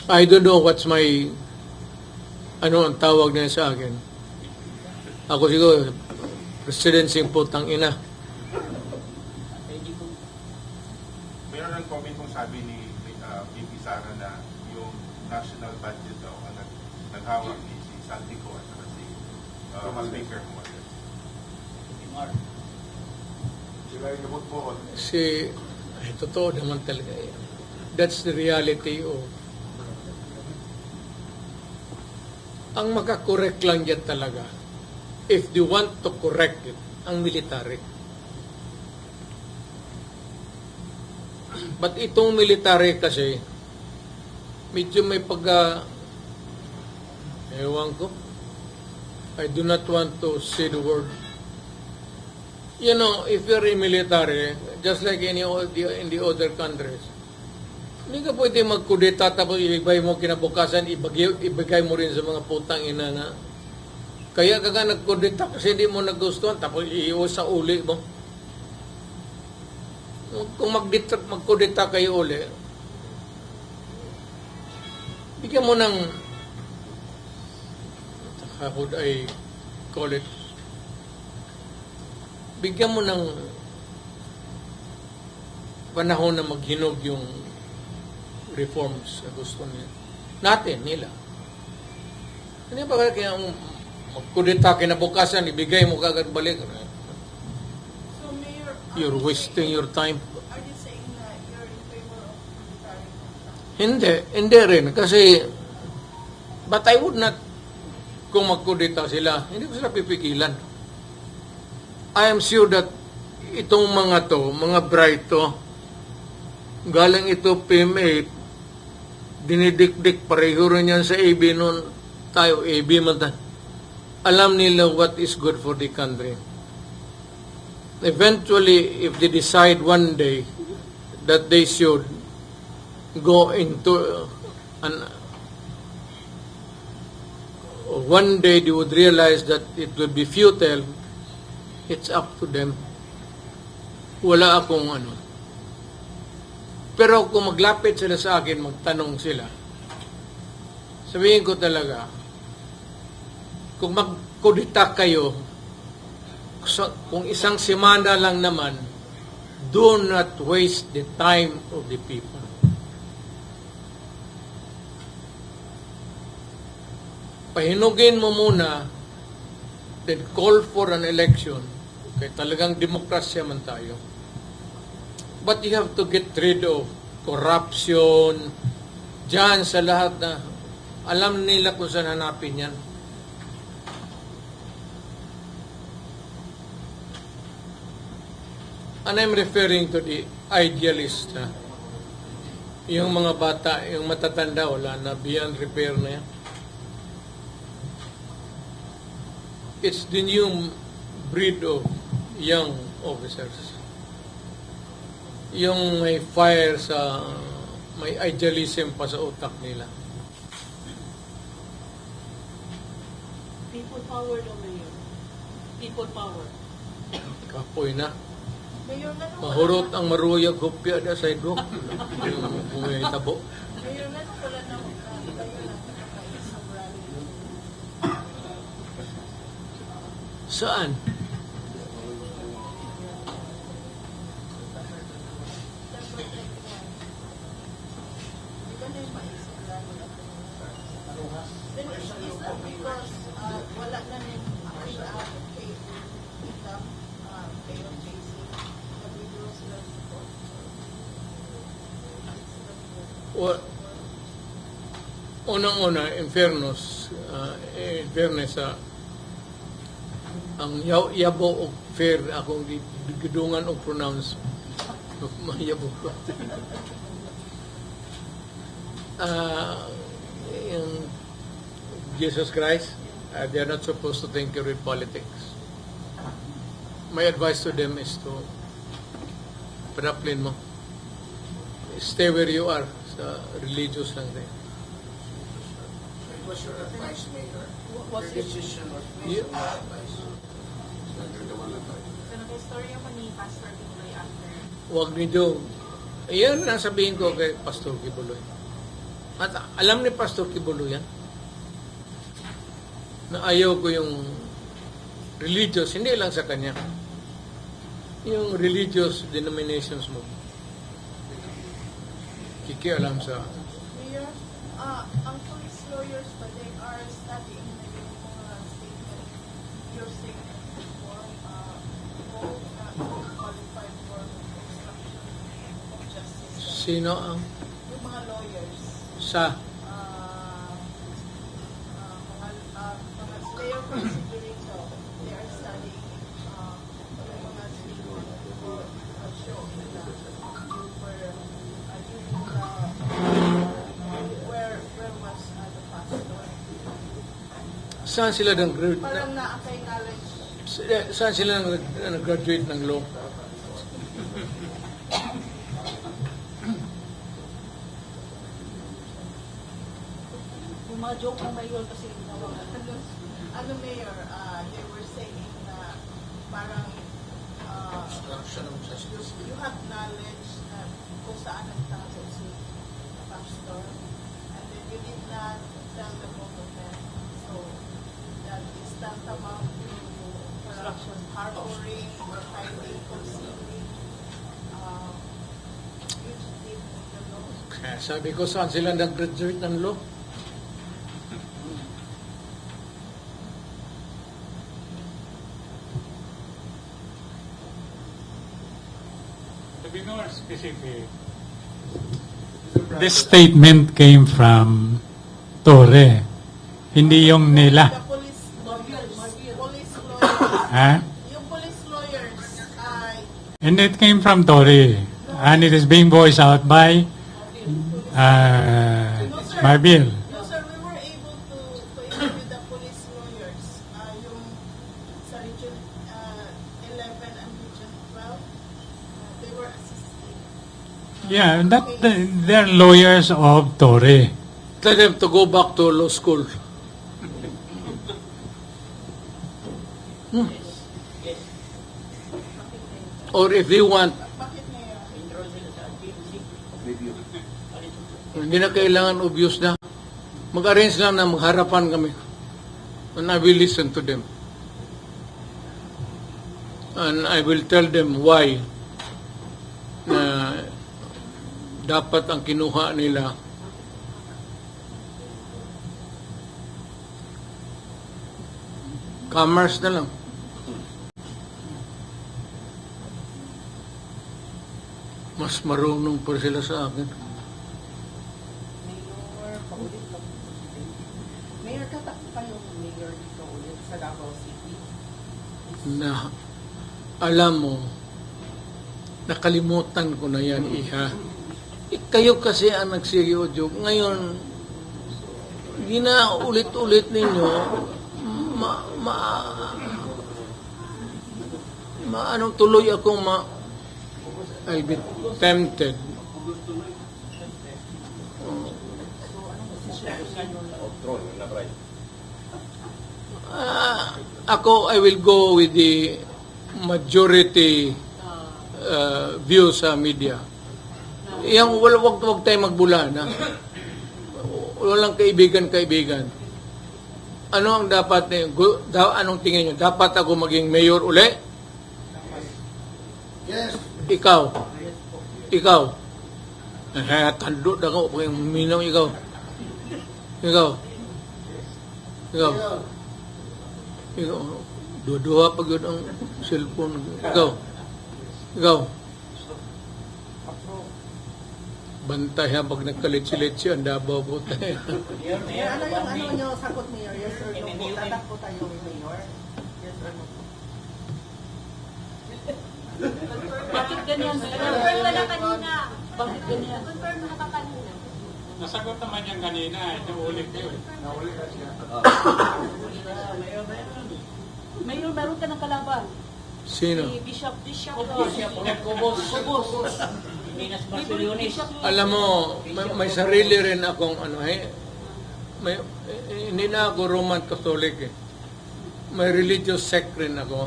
I don't know what's my, ano ang tawag niya sa akin. Ako siguro, presidency putang ina. Meron ng comment kung sabi ni VP Sara na yung national budget daw ang naghawak ni si Saltico at saka si Speaker Morales. Sila yung gamot mo. Ay, totoo naman talaga yan. That's the reality of ang makakorek lang yan talaga if they want to correct it, ang military. But itong military kasi medyo may ewan ko, I do not want to say the word. You know, if you're in military, just like in the other countries, hindi ka pwede magkudeta tapos ibigay mo kinabukasan, ibigay mo rin sa mga putang ina na. Kaya ka nagkudeta kasi hindi mo nagustuhan tapos iiwas sa uli mo. Kung magkudeta kayo uli, bigyan mo ng, how would I call it, bigyan mo ng panahon na maghinog yung reforms na gusto nila. Hindi ba kaya magkudeta kinabukasan, ibigay mo kagad balik? So, Mayor, You're wasting your time. Are you saying that you're in favor of military? Hindi rin. Kasi, but I would not, kung magkudeta sila, hindi ko sila pipigilan. I am sure that itong mga bright to, galing ito PM8, dinidikdik pareho rin yan sa AB noon tayo, AB man tayo. Alam nila what is good for the country. Eventually, if they decide one day that they should go into one day they would realize that it would be futile, it's up to them. Wala akong ano. Pero kung maglapit sila sa akin, magtanong sila, sabihin ko talaga, kung magkudita kayo, kung isang semana lang naman, do not waste the time of the people. Pahinugin mo muna, then call for an election. Okay, talagang demokrasya man tayo. But you have to get rid of corruption, dyan sa lahat na alam nila kung saan hanapin yan. And I'm referring to the idealist. Yung mga bata, yung matatanda, wala na, beyond repair na yan. It's the new breed of young officers. Yung may fire sa, may idealism pa sa utak nila. People power daw ngayon. People power. Kapoy na. Mayor, nanong Mahurot ang maruyag hupya na sa ego. Yung buhay tabo. Mayor, nanong wala na kayo lang nakaisang rally? Saan? Di ba na yung maisang rally? Then is that because wala na rin kay Itam, kay JC, nag-withdraw sila dito? Well, unang-una, in fairness, ang yabo o fair, akong gidungan o pronounce, mayabo ko. Yung Jesus Christ, they are not supposed to tinker with politics. My advice to them is to panaplin mo. Stay where you are, sa religious lang din. It was your advice, Mayor. What's Your it? decision was Yeah. based on your advice. You're the one that died. So, nag-istorya mo ni Pastor Kibuloy after. Huwag niyo. Ayan ang sabihin ko kay Pastor Kibuloy. At alam ni Pastor Kibulo yan, na ayaw ko yung religious, hindi lang sa kanya, yung religious denominations mo. Kikialam sa... Mayor, ang police lawyers ba, they are studying na yung mga statement, your statement before, all qualified for obstruction of justice. Sino ang Yung mga lawyers, sa... mga slayer prosecutor, they are studying yung mga statement before show nila you were where was the pastor. Saan sila Parang na-apply knowledge. saan sila nag-graduate ng law? Yung mga joke ng mayor kasi nawagan. Ano mayor, they were saying na parang Obstruction of justice. you have knowledge na kung saan nagtago si pastor and then you did not tell the both of them. So that is tantamount to corruption, harboring or hiding, concealing, fugitive of the law. Kaya sabi ko, saan sila nag-graduate ng law? To be more specific, this statement came from Torre, hindi yung The nila. police lawyers, Ha? yung police lawyers ay And it came from Torre, and it is being voiced out by Marbil. no sir, we were able to interview the police lawyers, yung sa Region 11 and Region 12, they were assisting. Yeah, they're lawyers of Torre. Tell them to go back to law school. Or if they want, Bakit ngayon? hindi na kailangan obvious na. Mag-arrange lang na magharapan kami. And I will listen to them. And I will tell them why na dapat ang kinuha nila commerce na lang. Mas marunong pa sila sa akin. Mayor, paulit lang po. Mayor, tatakbo kayong mayor dito ulit sa Davao City. Na alam mo, nakalimutan ko na yan, iha. Kayo kasi ang nagsiyojo. Ngayon, hindi na ulit-ulit ninyo anong tuloy akong I'll be tempted. Ako, I will go with the majority view sa media. Yung wag tayo magbula na. Walang kaibigan. Ano ang dapat anong tingin niyo? Dapat ako maging mayor uli? Yes. Ikaw. Tando na ko kung minaw ikaw. Dua-dua pag yun ang cellphone. Ikaw. Bantay ha pag nagkalit-silit ang Davao po tayo. Mayor, ano nyo sagot, Mayor? Yes or no? Tatakbo tayo, Mayor? Yes or no? Bakit ganyan? Confirm na lang kanina. Bakit ganyan? Confirm na lang kanina. Nasagot naman yan kanina, inuulit yun. Mayor, meron ka ng kalaban. Sino? Si Bishop. Alam mo, may sarili rin akong hindi na ako Roman Catholic eh. May religious sect rin ako.